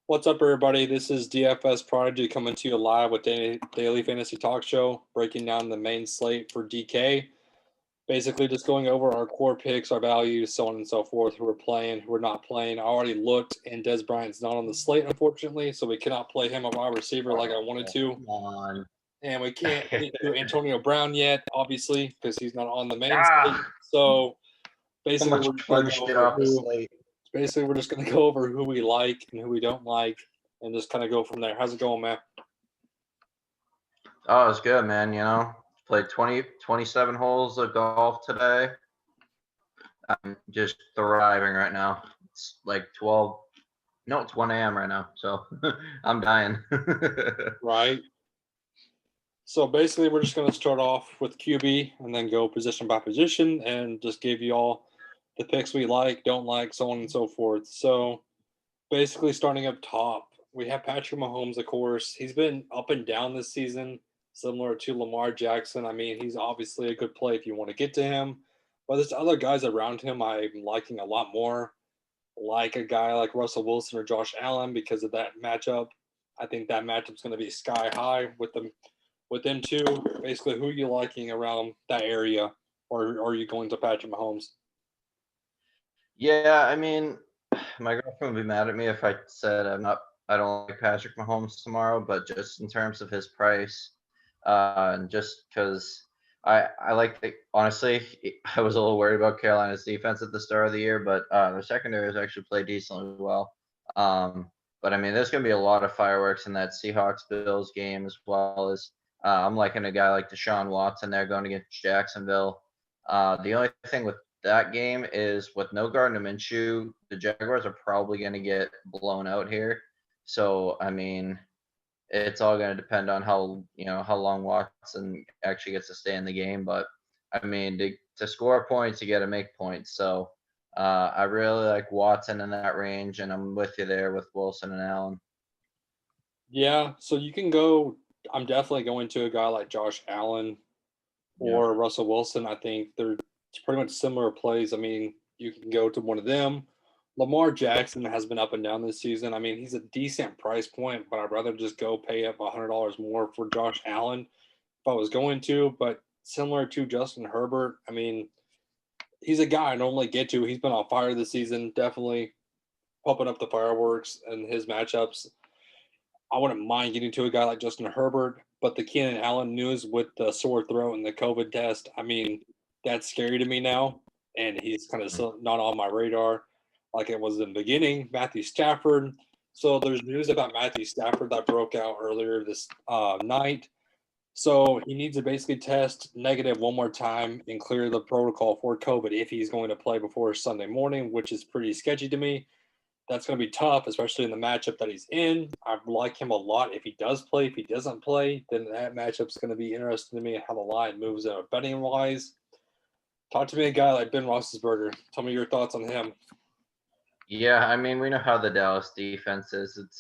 What's up, everybody? This is DFS Prodigy coming to you live with Daily Fantasy Talk Show, breaking down the main slate for DK. Basically, just going over our core picks, our values, so on and so forth, who we're playing, who we're not playing. I already looked, and Des Bryant's not on the slate, unfortunately, so we cannot play him a wide receiver like I wanted to. Come on. And we can't get to Antonio Brown yet, obviously, because he's not on the main slate. Ah, So so basically, much we're just going fun to go shit over off the slate. we're just going to go over who we like and who we don't like, and just kind of go from there. How's it going, man? Oh, it's good, man. Played 27 holes of golf today. I'm just thriving right now. It's like 12. No, it's 1 a.m. right now, so I'm dying. Right. So basically, we're just going to start off with QB and then go position by position and just give you all the picks we like, don't like, so on and so forth. So basically, starting up top, we have Patrick Mahomes, of course. He's been up and down this season, similar to Lamar Jackson. I mean, he's obviously a good play if you want to get to him, but there's other guys around him I'm liking a lot more, like a guy like Russell Wilson or Josh Allen because of that matchup. I think that matchup's going to be sky high with them two. Basically, who are you liking around that area, or are you going to Patrick Mahomes? Yeah, I mean, my girlfriend would be mad at me if I said I don't like Patrick Mahomes tomorrow, but just in terms of his price, and just because I like the honestly, I was a little worried about Carolina's defense at the start of the year, but their secondary has actually played decently well. Um, but I mean, there's gonna be a lot of fireworks in that Seahawks Bills game as well as I'm liking a guy like Deshaun Watson there going against Jacksonville. The only thing with that game is with no Gardner Minshew, the Jaguars are probably going to get blown out here. So I mean, it's all going to depend on how long Watson actually gets to stay in the game. But I mean, to score points, you got to make points. So I really like Watson in that range, and I'm with you there with Wilson and Allen. Yeah, so you can go. I'm definitely going to a guy like Josh Allen Yeah. or Russell Wilson. I think they're pretty much similar plays. I mean, you can go to one of them. Lamar Jackson has been up and down this season. I mean, he's a decent price point, but I'd rather just go pay up $100 more for Josh Allen if I was going to. But similar to Justin Herbert, I mean, he's a guy I normally get to. He's been on fire this season, definitely pumping up the fireworks and his matchups. I wouldn't mind getting to a guy like Justin Herbert, but the Keenan Allen news with the sore throat and the COVID test, I mean, that's scary to me now. And he's kind of still not on my radar like it was in the beginning. Matthew Stafford. So there's news about Matthew Stafford that broke out earlier this night. So he needs to basically test negative one more time and clear the protocol for COVID if he's going to play before Sunday morning, which is pretty sketchy to me. That's going to be tough, especially in the matchup that he's in. I like him a lot if he does play. If he doesn't play, then that matchup's going to be interesting to me how the line moves betting wise. Talk to me a guy like Ben Roethlisberger. Tell me your thoughts on him. Yeah, I mean, we know how the Dallas defense is. It's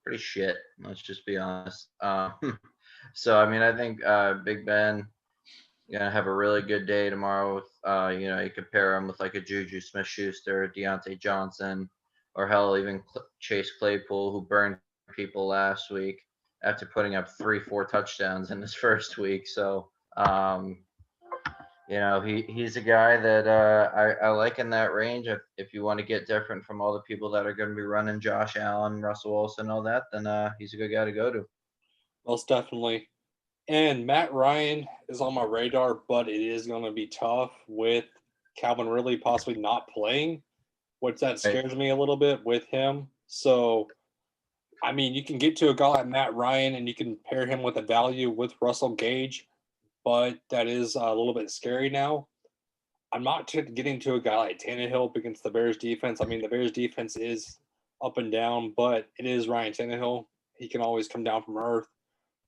pretty shit. Let's just be honest. So I mean, I think Big Ben gonna have a really good day tomorrow. With you compare him with like a Juju Smith-Schuster, Deontay Johnson, or hell, even Chase Claypool, who burned people last week after putting up 3-4 touchdowns in his first week. So he's a guy that I like in that range. If you want to get different from all the people that are going to be running Josh Allen, Russell Wilson, all that, then he's a good guy to go to. Most definitely. And Matt Ryan is on my radar, but it is going to be tough with Calvin Ridley possibly not playing, which that Right. scares me a little bit with him. So I mean, you can get to a guy like Matt Ryan and you can pair him with a value with Russell Gage, but that is a little bit scary now. I'm not getting to a guy like Tannehill against the Bears defense. I mean, the Bears defense is up and down, but it is Ryan Tannehill. He can always come down from earth.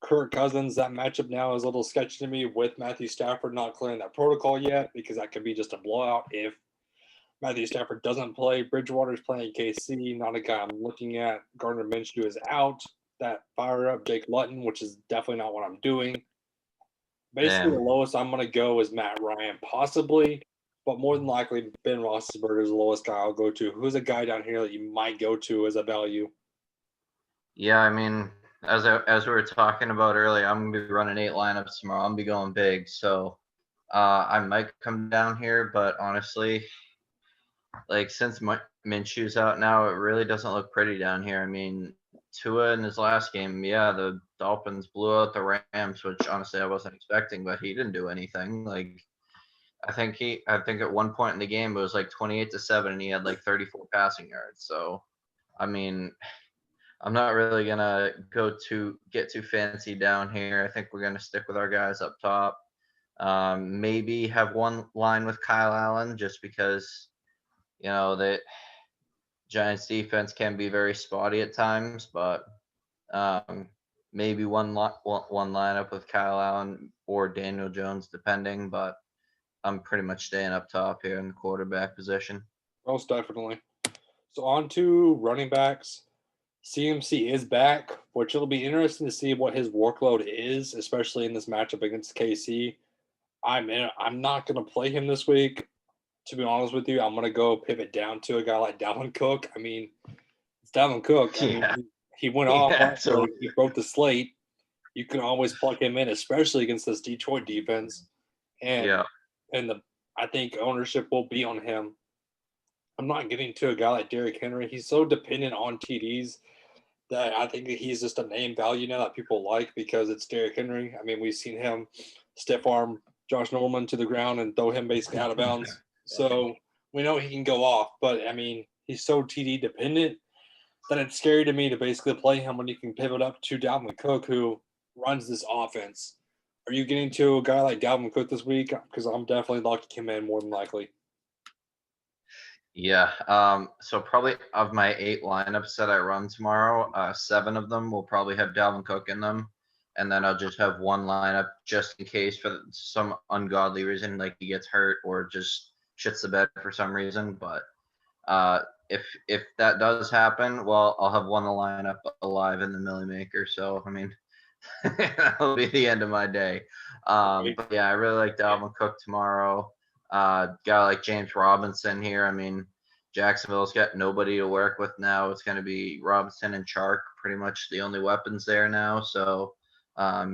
Kirk Cousins, that matchup now is a little sketchy to me with Matthew Stafford not clearing that protocol yet because that could be just a blowout if Matthew Stafford doesn't play. Bridgewater's playing KC, not a guy I'm looking at. Gardner Minshew is out. That fire up Jake Luton, which is definitely not what I'm doing. Basically, the Damn. lowest I'm going to go is Matt Ryan, possibly, but more than likely, Ben Roethlisberger is the lowest guy I'll go to. Who's a guy down here that you might go to as a value? Yeah, I mean, as we were talking about earlier, I'm gonna be running 8 lineups tomorrow. I'm gonna be going big, so I might come down here, but honestly, like since Minshew's out now, it really doesn't look pretty down here. I mean, Tua in his last game, yeah, the Dolphins blew out the Rams, which honestly I wasn't expecting, but he didn't do anything. Like I think at one point in the game it was like 28-7, and he had like 34 passing yards. So I mean, I'm not really gonna get too fancy down here. I think we're gonna stick with our guys up top. Maybe have one line with Kyle Allen just because the Giants defense can be very spotty at times, but um, maybe one lineup with Kyle Allen or Daniel Jones, depending. But I'm pretty much staying up top here in the quarterback position. Most definitely. So on to running backs. CMC is back, which it'll be interesting to see what his workload is, especially in this matchup against KC. I'm not going to play him this week. To be honest with you, I'm going to go pivot down to a guy like Dalvin Cook. I mean, it's Dalvin Cook. I mean, Yeah, he went off yeah, last week. absolutely. He broke the slate. You can always plug him in, especially against this Detroit defense. And Yeah, I think ownership will be on him. I'm not getting to a guy like Derrick Henry. He's so dependent on TDs that I think that he's just a name value now that people like because it's Derrick Henry. I mean, we've seen him stiff arm Josh Norman to the ground and throw him basically out of bounds. So we know he can go off, but I mean, he's so TD dependent that it's scary to me to basically play him when you can pivot up to Dalvin Cook, who runs this offense. Are you getting to a guy like Dalvin Cook this week? Because I'm definitely locking him in more than likely. yeah. So probably of my 8 lineups that I run tomorrow, 7 of them will probably have Dalvin Cook in them, and then I'll just have one lineup just in case for some ungodly reason, like he gets hurt or just shits the bed for some reason. But uh, if that does happen, well, I'll have one lineup alive in the Millie Maker. So I mean, that'll be the end of my day. Right? But yeah, I really like Dalvin Cook tomorrow. Guy like James Robinson here. I mean, Jacksonville's got nobody to work with now. It's going to be Robinson and Chark, pretty much the only weapons there now. So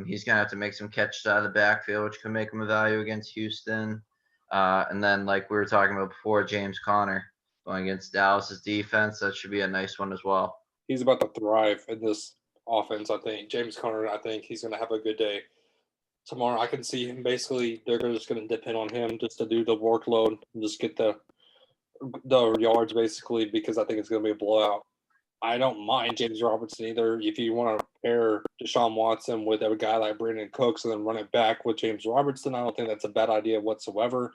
he's going to have to make some catches out of the backfield, which could make him a value against Houston. And then, like we were talking about before, James Conner going against Dallas's defense. That should be a nice one as well. He's about to thrive in this offense, I think. James Conner, I think he's going to have a good day tomorrow. I can see him basically, they're just going to depend on him just to do the workload and just get the yards basically because I think it's going to be a blowout. I don't mind James Robertson either. If you want to pair Deshaun Watson with a guy like Brandon Cooks and then run it back with James Robertson, I don't think that's a bad idea whatsoever.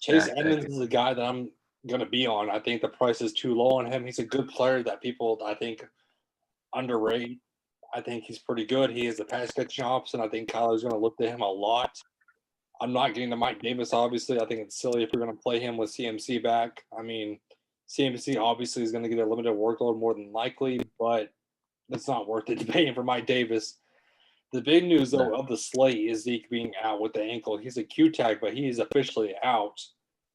Chase Yeah, I Edmonds is a guy that I'm going to be on. I think the price is too low on him. He's a good player that people, I think, underrate. I think he's pretty good. He is a pass catching option. I think Kyler's going to look to him a lot. I'm not getting to Mike Davis, obviously. I think it's silly if you're going to play him with CMC back. I mean, CMC obviously is going to get a limited workload more than likely, but it's not worth it to pay him for Mike Davis. The big news, no. though, of the slate is Zeke being out with the ankle. He's a Q tag, but he is officially out.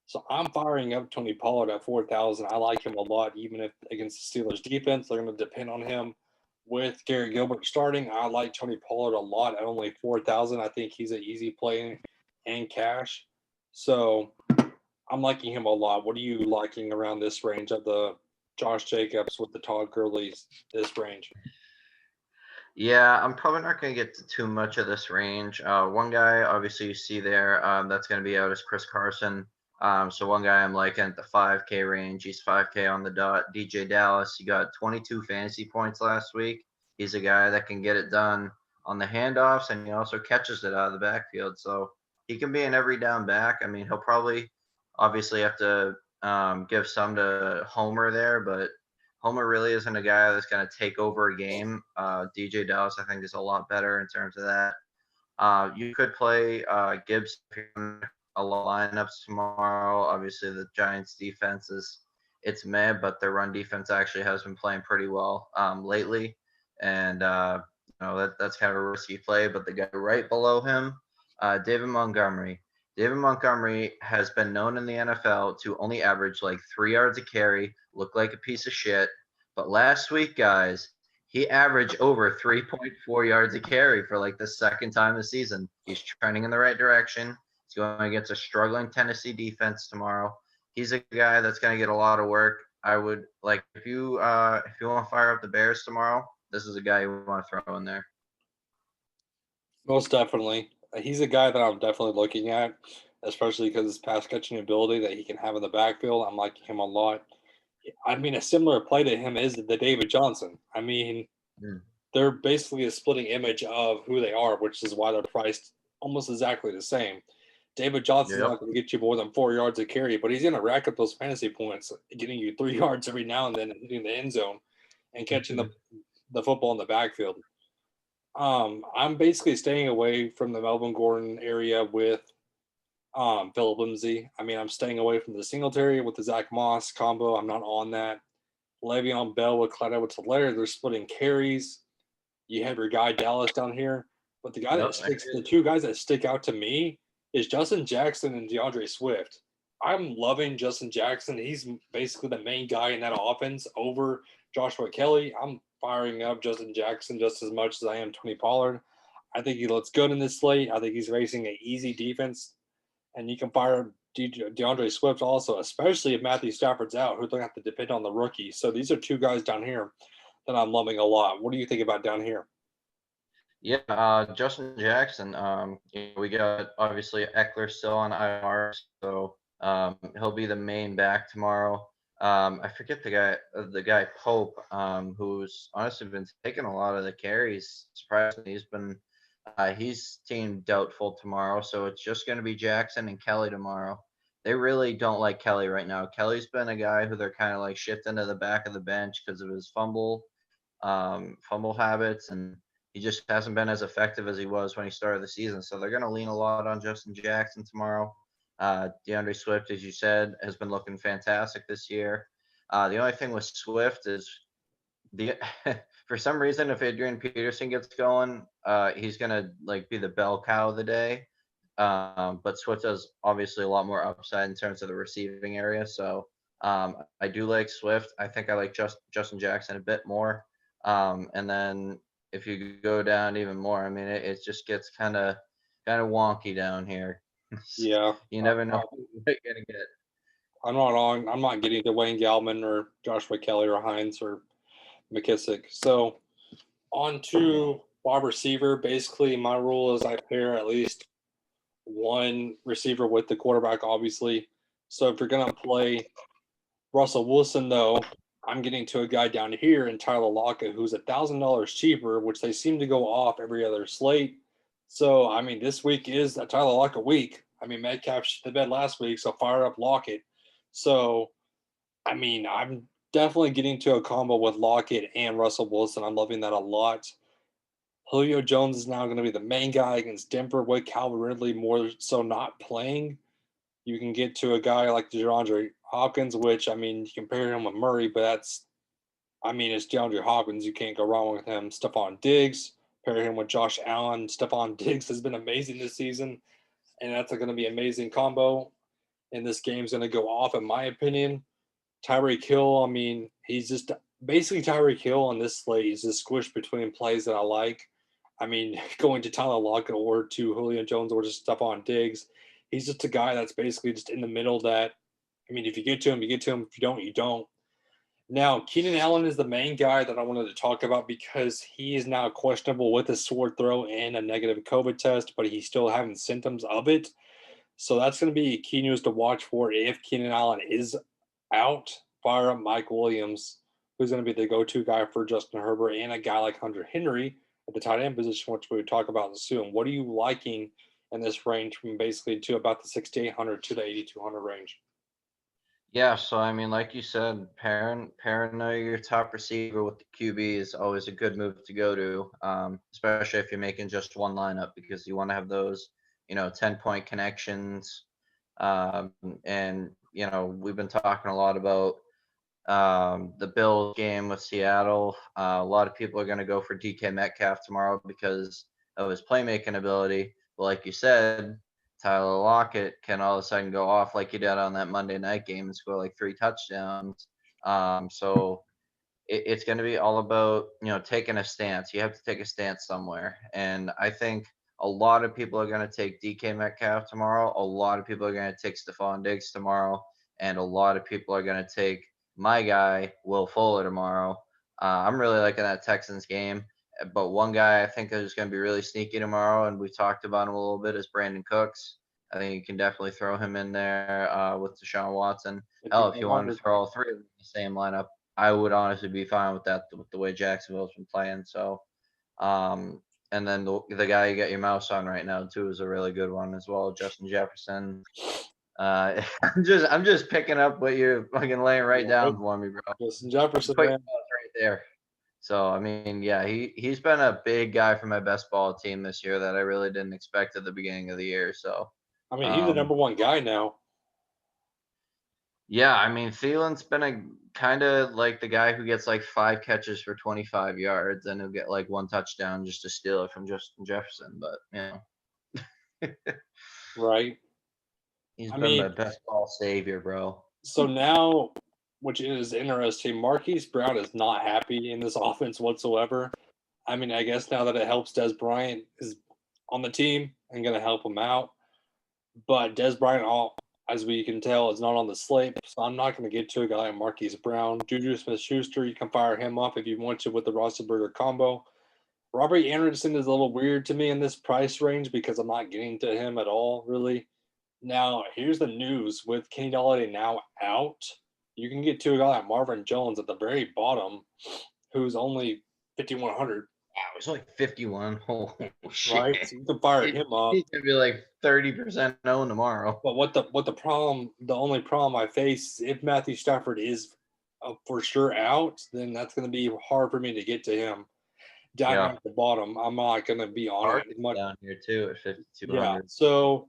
So I'm firing up Tony Pollard at 4,000. I like him a lot, even if against the Steelers defense, they're going to depend on him. With Gary Gilbert starting, I like Tony Pollard a lot at only 4,000. I think he's an easy play and cash. So I'm liking him a lot. What are you liking around this range of the Josh Jacobs with the Todd Gurley's this range? Yeah, I'm probably not going to get to too much of this range. One guy, obviously, you see there that's going to be out is Chris Carson. So one guy I'm liking at the 5K range. He's 5K on the dot. DJ Dallas, he got 22 fantasy points last week. He's a guy that can get it done on the handoffs, and he also catches it out of the backfield. So he can be an every down back. I mean, he'll probably obviously have to give some to Homer there, but Homer really isn't a guy that's going to take over a game. DJ Dallas, I think, is a lot better in terms of that. You could play Gibbs a lot of lineups tomorrow. Obviously, the Giants' defense is it's meh, but their run defense actually has been playing pretty well lately, and that's kind of a risky play. But the guy right below him, David Montgomery. David Montgomery has been known in the NFL to only average like 3 yards a carry, look like a piece of shit. But last week, guys, he averaged over 3.4 yards a carry for like the second time this season. He's trending in the right direction. He's going against a struggling Tennessee defense tomorrow. He's a guy that's going to get a lot of work. I would like if you want to fire up the Bears tomorrow, this is a guy you want to throw in there. Most definitely. He's a guy that I'm definitely looking at, especially because his pass catching ability that he can have in the backfield. I'm liking him a lot. I mean, a similar play to him is the David Johnson. I mean, Mm. they're basically a splitting image of who they are, which is why they're priced almost exactly the same. David Johnson's Yep. not going to get you more than 4 yards a carry, but he's going to rack up those fantasy points, getting you 3 yards every now and then and hitting the end zone and catching the football in the backfield. I'm basically staying away from the Melvin Gordon area with Philip Lindsay. I mean, I'm staying away from the Singletary with the Zach Moss combo. I'm not on that. Le'Veon Bell with Clyde Edwards-Helaire, they're splitting carries. You have your guy Dallas down here, but Yep. the two guys that stick out to me is Justin Jackson and DeAndre Swift. I'm loving Justin Jackson. He's basically the main guy in that offense over Joshua Kelly. I'm firing up Justin Jackson just as much as I am Tony Pollard. I think he looks good in this slate. I think he's facing an easy defense, and you can fire DeAndre Swift also, especially if Matthew Stafford's out, who don't have to depend on the rookie. So these are two guys down here that I'm loving a lot. What do you think about down here? Yeah, Justin Jackson. We got obviously Eckler still on IR, so he'll be the main back tomorrow. I forget the guy Pope, who's honestly been taking a lot of the carries. Surprisingly, he's team doubtful tomorrow, so it's just going to be Jackson and Kelly tomorrow. They really don't like Kelly right now. Kelly's been a guy who they're kind of like shifting to the back of the bench because of his fumble habits, and he just hasn't been as effective as he was when he started the season. So they're going to lean a lot on Justin Jackson tomorrow. DeAndre Swift, as you said, has been looking fantastic this year. The only thing with Swift is the for some reason, if Adrian Peterson gets going, he's gonna like be the bell cow of the day. But Swift has obviously a lot more upside in terms of the receiving area. So I do like Swift. I think I like Justin Jackson a bit more. And then if you go down even more, I mean, it just gets kind of wonky down here. Yeah, You never know who you're gonna get. I'm not on. I'm not getting to Wayne Gallman or Joshua Kelly or Hines or McKissick. So on to wide receiver. Basically, my rule is I pair at least one receiver with the quarterback, obviously. So if you're gonna play Russell Wilson, though, I'm getting to a guy down here in Tyler Lockett who's $1,000 cheaper, which they seem to go off every other slate. So I mean, this week is a Tyler Lockett week. I mean, Metcalf shit the bed last week, so fire up Lockett. So I mean, I'm definitely getting to a combo with Lockett and Russell Wilson. I'm loving that a lot. Julio Jones is now going to be the main guy against Denver with Calvin Ridley more so not playing. You can get to a guy like DeAndre Hopkins, which, I mean, you compare him with Murray, but it's DeAndre Hopkins. You can't go wrong with him. Stephon Diggs, pair him with Josh Allen. Stephon Diggs has been amazing this season, and that's going to be an amazing combo. And this game's going to go off, in my opinion. Tyreek Hill, I mean, he's just basically Tyreek Hill on this slate. He's just squished between plays that I like. I mean, going to Tyler Lockett or to Julio Jones or just Stephon Diggs. He's just a guy that's basically just in the middle that, I mean, if you get to him, you get to him. If you don't, you don't. Now, Keenan Allen is the main guy that I wanted to talk about because he is now questionable with a sore throat and a negative COVID test, but he's still having symptoms of it. So that's going to be key news to watch for if Keenan Allen is out. Fire up Mike Williams, who's going to be the go-to guy for Justin Herbert and a guy like Hunter Henry at the tight end position, which we would talk about soon. What are you liking in this range from basically to about the 6,800 to the 8,200 range? Yeah, so I mean, like you said, paranoia your top receiver with the QB is always a good move to go to, especially if you're making just one lineup because you want to have those, 10-point connections. And we've been talking a lot about the Bills game with Seattle. A lot of people are going to go for DK Metcalf tomorrow because of his playmaking ability. But like you said, Tyler Lockett can all of a sudden go off like he did on that Monday night game and score like 3 touchdowns. So it's going to be all about, taking a stance. You have to take a stance somewhere. And I think a lot of people are going to take DK Metcalf tomorrow. A lot of people are going to take Stephon Diggs tomorrow. And a lot of people are going to take my guy, Will Fuller, tomorrow. I'm really liking that Texans game. But one guy I think is going to be really sneaky tomorrow, and we talked about him a little bit, is Brandon Cooks. I think you can definitely throw him in there with Deshaun Watson. Hell, if you wanted to 5,500. throw all three of them in the same lineup, I would honestly be fine with that with the way Jacksonville's been playing. So, and then the guy you got your mouse on right now too is a really good one as well, Justin Jefferson. I'm just picking up what you're fucking laying right Yeah, down for me, bro. Justin Jefferson, Put your man. mouse right there. So I mean, yeah, he's been a big guy for my best ball team this year that I really didn't expect at the beginning of the year. So, I mean, he's the um, number one guy now. yeah, I mean, Thielen's been a kind of like the guy who gets like 5 catches for 25 yards and he'll get like 1 touchdown just to steal it from Justin Jefferson. But, Right. he's I been my mean, best ball savior, bro. so now, which is interesting, Marquise Brown is not happy in this offense whatsoever. I mean, I guess now that it helps Des Bryant is on the team and going to help him out. But Des Bryant, as we can tell, is not on the slate. So I'm not going to get to a guy like Marquise Brown. Juju Smith-Schuster, you can fire him up if you want to with the Roethlisberger combo. Robert Anderson is a little weird to me in this price range because I'm not getting to him at all, really. Now, here's the news with Kenny Golladay now out. You can get to a guy like Marvin Jones at the very bottom, who's only 5,100. Wow, he's like 51. Oh, Right? shit. So you can fire him up. He's going to be like 30% owned tomorrow. But the only problem I face, if Matthew Stafford is for sure out, then that's going to be hard for me to get to him down here Yeah. at the bottom. I'm not going to be on it as Market's much. down here too at Yeah. 5,200. So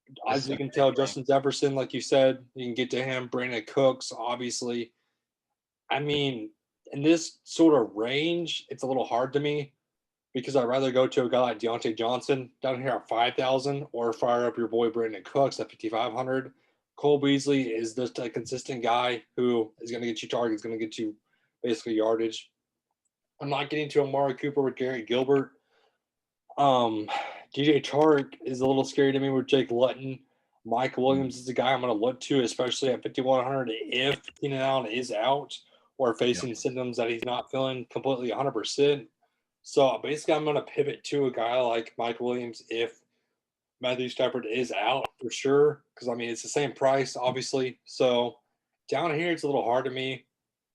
This as is you a can big tell, range. Justin Jefferson, like you said, you can get to him. Brandon Cooks, obviously. I mean, in this sort of range, it's a little hard to me because I'd rather go to a guy like Deontay Johnson down here at 5,000 or fire up your boy Brandon Cooks at 5,500. Cole Beasley is just a consistent guy who is going to get you targets, going to get you basically yardage. I'm not getting to Amari Cooper with Gary Gilbert. DJ Chark is a little scary to me with Jake Luton. Mike Williams is the guy I'm going to look to, especially at 5,100 if Keenan Allen is out or facing symptoms that he's not feeling completely 100%. So basically, I'm going to pivot to a guy like Mike Williams if Matthew Stafford is out for sure. Because, I mean, it's the same price, obviously. So down here, it's a little hard to me.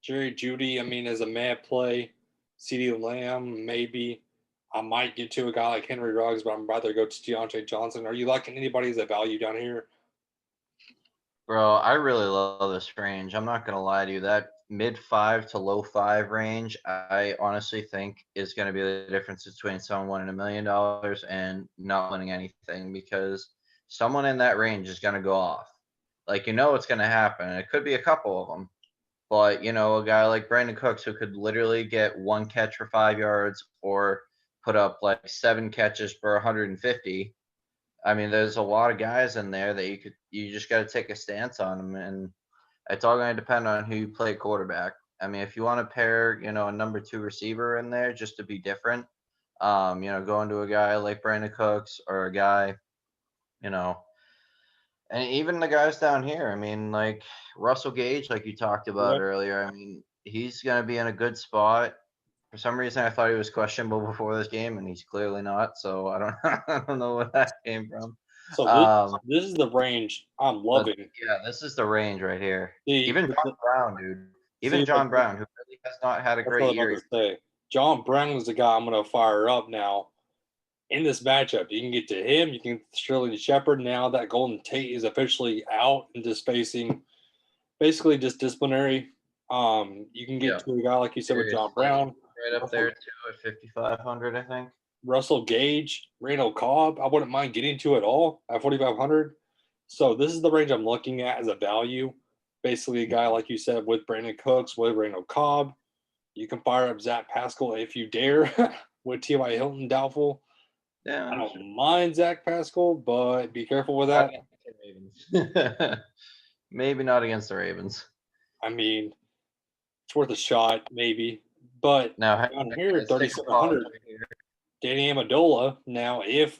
Jerry Judy, I mean, as a mad play. CeeDee Lamb, maybe. I might get to a guy like Henry Ruggs, but I'm rather go to Deontay Johnson. Are you liking anybody as a value down here? Bro, I really love this range. I'm not gonna lie to you. That mid 5 to low 5 range, I honestly think is gonna be the difference between someone winning $1 million and not winning anything because someone in that range is gonna go off. Like it's gonna happen. It could be a couple of them, but a guy like Brandon Cooks who could literally get 1 catch for 5 yards or put up like 7 catches for 150. I mean, there's a lot of guys in there that you just got to take a stance on them, and it's all going to depend on who you play quarterback. I mean, if you want to pair, a number 2 receiver in there just to be different, going to a guy like Brandon Cooks or a guy, and even the guys down here. I mean, like Russell Gage, like you talked about Yeah. earlier. I mean, he's going to be in a good spot. For some reason, I thought he was questionable before this game, and he's clearly not. So I don't, I don't know where that came from. So Um, this is the range I'm but loving. yeah, this is the range right here. See, Even John Brown, dude. Even see, like John Brown, who really has not had a that's what great I'm about year. to say. John Brown is the guy I'm going to fire up now in this matchup. You can get to him. You can Sterling Shepard. Now that Golden Tate is officially out and just facing basically just disciplinary. You can get Yeah, to a guy like you said with John seriously, Brown, right up there too at 5,500, I think. Russell Gage, Randall Cobb. I wouldn't mind getting to it all at 4,500. So this is the range I'm looking at as a value. Basically, a guy like you said with Brandon Cooks, with Randall Cobb. You can fire up Zach Pascal if you dare with T.Y. Hilton doubtful. I Yeah, don't mind Zach Pascal, but be careful with not that. against the Ravens. Maybe not against the Ravens. I mean, it's worth a shot, maybe. But Now, down here, let's take a pause 3,700, right here. Danny Amendola. Now, if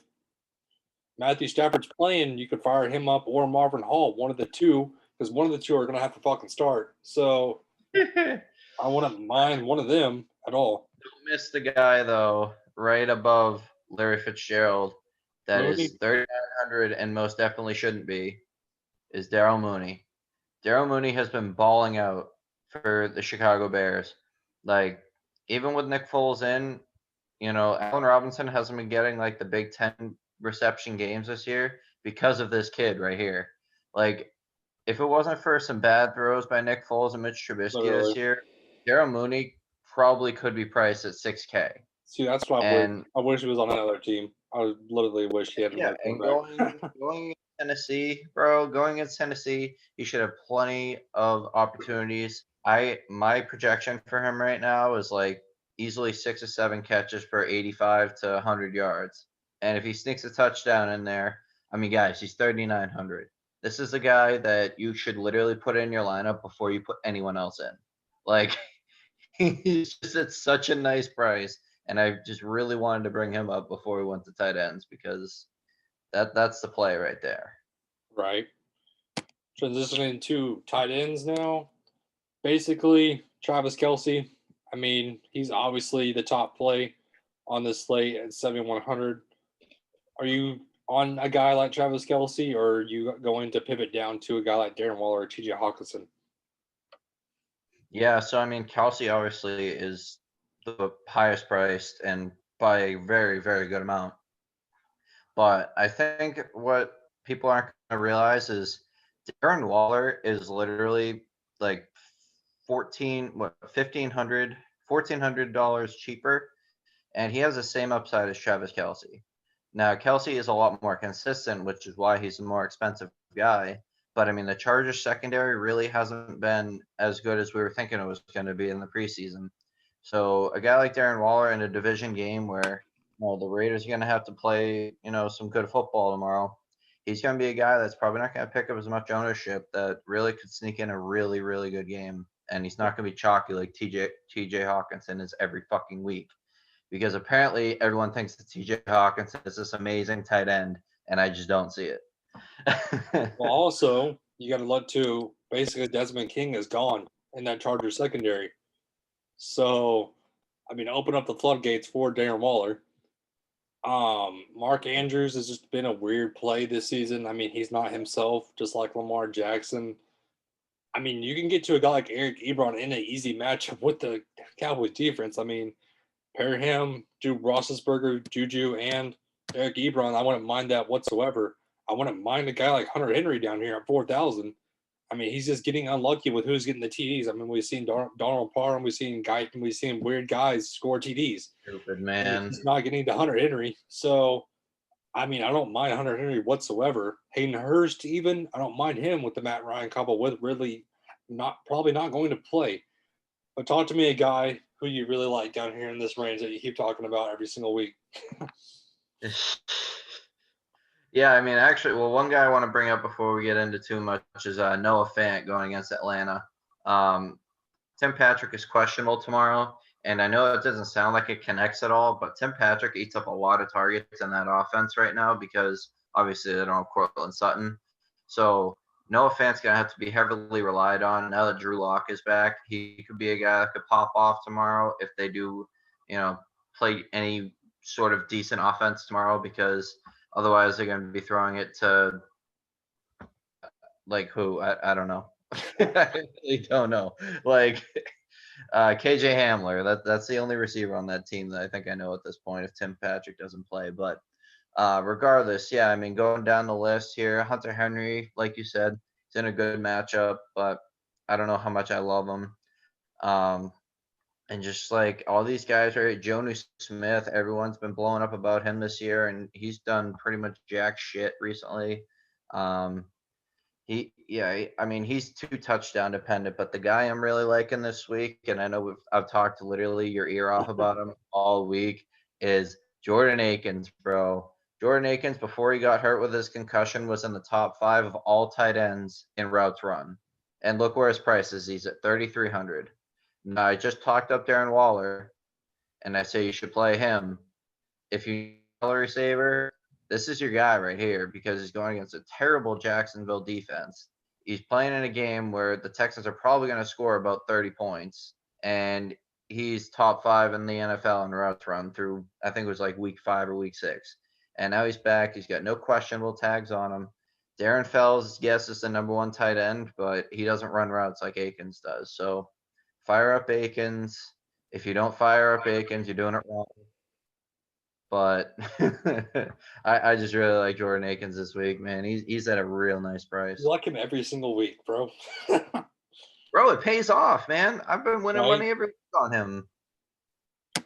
Matthew Stafford's playing, you could fire him up or Marvin Hall, one of the two, because one of the two are going to have to fucking start. So I wouldn't mind one of them at all. Don't miss the guy though, right above Larry Fitzgerald. That is Mooney, 3,900 and most definitely shouldn't be. Is Daryl Mooney. Daryl Mooney has been balling out for the Chicago Bears. Like, even with Nick Foles in, Allen Robinson hasn't been getting like the Big Ten reception games this year because of this kid right here. Like, if it wasn't for some bad throws by Nick Foles and Mitch Trubisky literally. this year, Daryl Mooney probably could be priced at 6K. See, that's what And I wish he was on another team. I literally wish he had yeah, another and quarterback. going Tennessee, bro, going against Tennessee, he should have plenty of opportunities. My projection for him right now is like easily 6 or 7 catches for 85 to 100 yards. And if he sneaks a touchdown in there, I mean, guys, he's 3,900. This is a guy that you should literally put in your lineup before you put anyone else in. Like, he's just at such a nice price, and I just really wanted to bring him up before we went to tight ends because that's the play right there. Right. Transitioning to tight ends now. Basically, Travis Kelce. I mean, he's obviously the top play on this slate at 7,100. Are you on a guy like Travis Kelce, or are you going to pivot down to a guy like Darren Waller or TJ Hawkinson? Yeah, so I mean, Kelsey obviously is the highest priced and by a very, very good amount. But I think what people aren't going to realize is Darren Waller is literally like 1,500, $1,400 cheaper, and he has the same upside as Travis Kelsey. Now, Kelsey is a lot more consistent, which is why he's a more expensive guy. But I mean, the Chargers secondary really hasn't been as good as we were thinking it was going to be in the preseason. So a guy like Darren Waller in a division game where the Raiders are going to have to play, some good football tomorrow. He's going to be a guy that's probably not going to pick up as much ownership that really could sneak in a really, really good game. And he's not going to be chalky like TJ Hawkinson is every fucking week. Because apparently everyone thinks that TJ Hawkinson is this amazing tight end, and I just don't see it. Well, also, you got to look to basically Desmond King is gone in that Chargers secondary. So, I mean, open up the floodgates for Darren Waller. Mark Andrews has just been a weird play this season. I mean, he's not himself, just like Lamar Jackson. I mean, you can get to a guy like Eric Ebron in an easy matchup with the Cowboys defense. I mean, pair him, do Roethlisberger, Juju, and Eric Ebron. I wouldn't mind that whatsoever. I wouldn't mind a guy like Hunter Henry down here at 4,000. I mean, he's just getting unlucky with who's getting the TDs. I mean, we've seen Donald Parham, we've seen Guyton, we've seen weird guys score TDs. Stupid, And man. he's not getting to Hunter Henry. So, I mean, I don't mind Hunter Henry whatsoever. Hayden Hurst, even, I don't mind him with the Matt Ryan combo with Ridley probably not going to play. But talk to me a guy who you really like down here in this range that you keep talking about every single week. Yeah, I mean, actually, well, one guy I want to bring up before we get into too much is Noah Fant going against Atlanta. Tim Patrick is questionable tomorrow, and I know it doesn't sound like it connects at all, but Tim Patrick eats up a lot of targets in that offense right now because obviously they don't have Cortland Sutton. So Noah Fant's going to have to be heavily relied on now that Drew Lock is back. He could be a guy that could pop off tomorrow if they do, play any sort of decent offense tomorrow because otherwise they're going to be throwing it to like who? I don't know. I really don't know. Like KJ Hamler. That's the only receiver on that team that I think I know at this point if Tim Patrick doesn't play. But regardless, yeah, I mean going down the list here, Hunter Henry, like you said, he's in a good matchup, but I don't know how much I love him. And just like all these guys, right? Jonnu Smith, everyone's been blowing up about him this year, and he's done pretty much jack shit recently. I mean, he's too touchdown dependent, but the guy I'm really liking this week, and I know I've talked literally your ear off about him all week, is Jordan Akins, bro. Jordan Akins, before he got hurt with his concussion, was in the top 5 of all tight ends in routes run. And look where his price is. He's at 3,300. No, I just talked up Darren Waller, and I say you should play him. If you need a receiver, this is your guy right here because he's going against a terrible Jacksonville defense. He's playing in a game where the Texans are probably going to score about 30 points, and he's top 5 in the NFL in routes run through, I think it was like week 5 or week 6. And now he's back. He's got no questionable tags on him. Darren Fells, yes, is the number 1 tight end, but he doesn't run routes like Akins does. So fire up Akins. If you don't fire up Akins, you're doing it wrong. But I just really like Jordan Akins this week, man. He's at a real nice price. You like him every single week, bro. Bro, it pays off, man. I've been winning Right? money every week on him.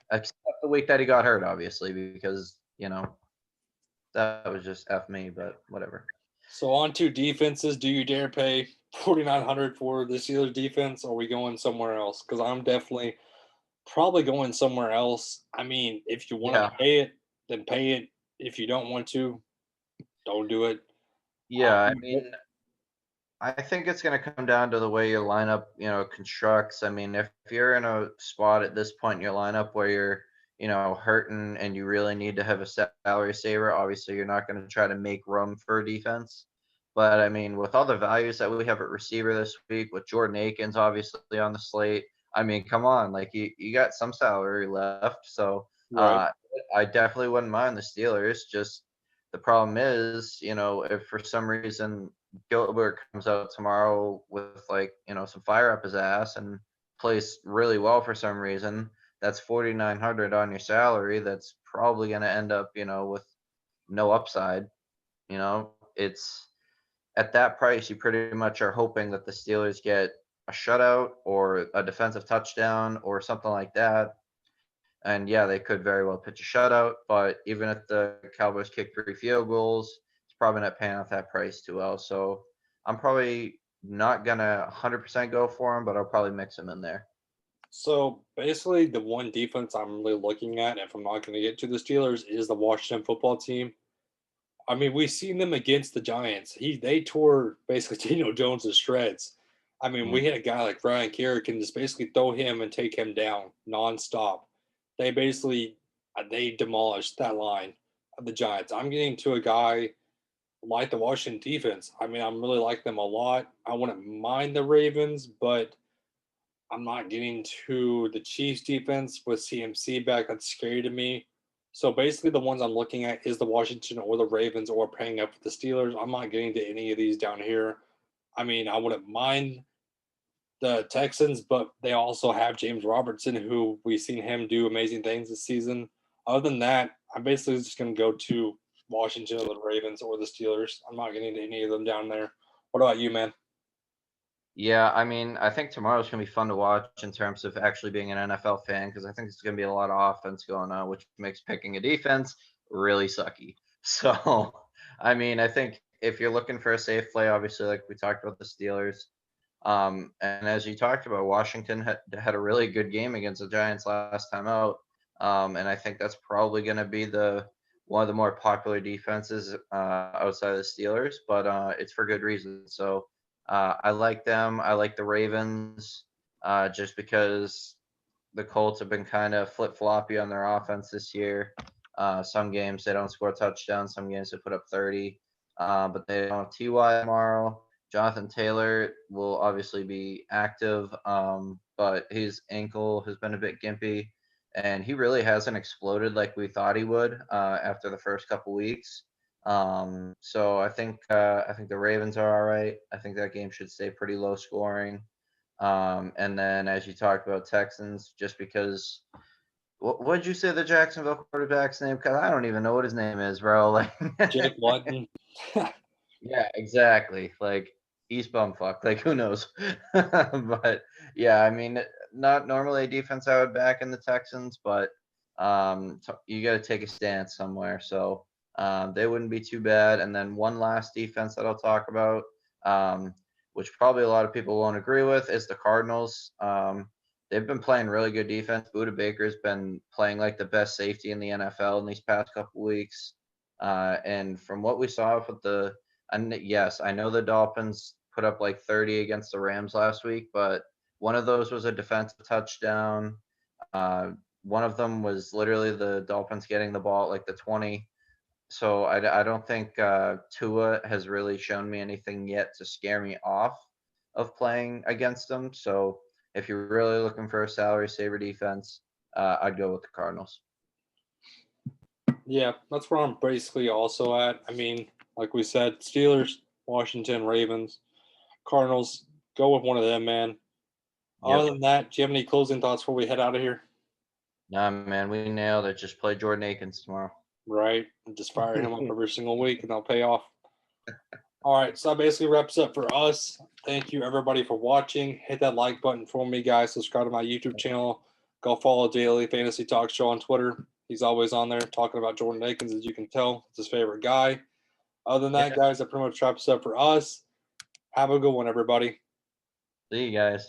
Except the week that he got hurt, obviously, because, that was just F me, but whatever. So on to defenses. Do you dare pay 4,900 for the Steelers defense, or are we going somewhere else? Because I'm definitely probably going somewhere else. I mean, if you want to Yeah. pay it, then pay it. If you don't want to, don't do it. Yeah, I mean, I think it's going to come down to the way your lineup, constructs. I mean, if you're in a spot at this point in your lineup where you're, hurting and you really need to have a salary saver, obviously you're not going to try to make room for defense. But I mean, with all the values that we have at receiver this week, with Jordan Akins obviously on the slate, I mean, come on, like you got some salary left. So Right. I definitely wouldn't mind the Steelers. Just the problem is, if for some reason Gilbert comes out tomorrow with some fire up his ass and plays really well for some reason, that's 4,900 on your salary. That's probably going to end up, with no upside. It's at that price, you pretty much are hoping that the Steelers get a shutout or a defensive touchdown or something like that. And yeah, they could very well pitch a shutout, but even if the Cowboys kick 3 field goals, it's probably not paying off that price too well. So I'm probably not gonna 100% go for him, but I'll probably mix him in there. So basically, the one defense I'm really looking at, if I'm not going to get to the Steelers, is the Washington football team. I mean, we've seen them against the Giants. They tore basically Daniel Jones to shreds. I mean, we Mm. had a guy like Ryan Kerr can just basically throw him and take him down nonstop. They basically they demolished that line of the Giants. I'm getting to a guy like the Washington defense. I mean, I'm really like them a lot. I wouldn't mind the Ravens, but I'm not getting to the Chiefs defense with CMC back. That's scary to me. So basically, the ones I'm looking at is the Washington or the Ravens or paying up for the Steelers. I'm not getting to any of these down here. I mean, I wouldn't mind the Texans, but they also have James Robertson, who we've seen him do amazing things this season. Other than that, I'm basically just going to go to Washington or the Ravens or the Steelers. I'm not getting to any of them down there. What about you, man? Yeah, I mean, I think tomorrow's gonna be fun to watch in terms of actually being an NFL fan because I think it's gonna be a lot of offense going on, which makes picking a defense really sucky. So, I mean, I think if you're looking for a safe play, obviously, like we talked about the Steelers, and as you talked about, Washington had a really good game against the Giants last time out, and I think that's probably going to be the one of the more popular defenses outside of the Steelers, but it's for good reason. So I like them. I like the Ravens just because the Colts have been kind of flip floppy on their offense this year. Some games they don't score touchdowns, some games they put up 30, but they don't have Ty tomorrow. Jonathan Taylor will obviously be active, but his ankle has been a bit gimpy, and he really hasn't exploded like we thought he would after the first couple weeks. So I think the Ravens are all right. I think that game should stay pretty low scoring. And then as you talked about Texans, just because what'd you say the Jacksonville quarterback's name? Because I don't even know what his name is, bro. Like, Jake Luton. yeah, exactly. Like he's bumfuck. Like who knows? But yeah, I mean, not normally a defense I would back in the Texans, but you got to take a stance somewhere. So they wouldn't be too bad. And then one last defense that I'll talk about, which probably a lot of people won't agree with, is the Cardinals. They've been playing really good defense. Buda Baker's been playing like the best safety in the NFL in these past couple weeks. And from what we saw with and yes, I know the Dolphins put up like 30 against the Rams last week, but One of those was a defensive touchdown. One of them was literally the Dolphins getting the ball at like the 20. So I don't think Tua has really shown me anything yet to scare me off of playing against them. So if you're really looking for a salary saver defense, I'd go with the Cardinals. Yeah, that's where I'm basically also at. I mean, like we said, Steelers, Washington, Ravens, Cardinals. Go with one of them, man. Yep. Other than that, do you have any closing thoughts before we head out of here? Nah, man, we nailed it. Just play Jordan Akins tomorrow. Right. Just fire him up every single week and they'll pay off. All right. So that basically wraps up for us. Thank you, everybody, for watching. Hit that like button for me, guys. Subscribe to my YouTube channel. Go follow Daily Fantasy Talk Show on Twitter. He's always on there talking about Jordan Akins, as you can tell. It's his favorite guy. Other than that, guys, that pretty much wraps up for us. Have a good one, everybody. See you guys.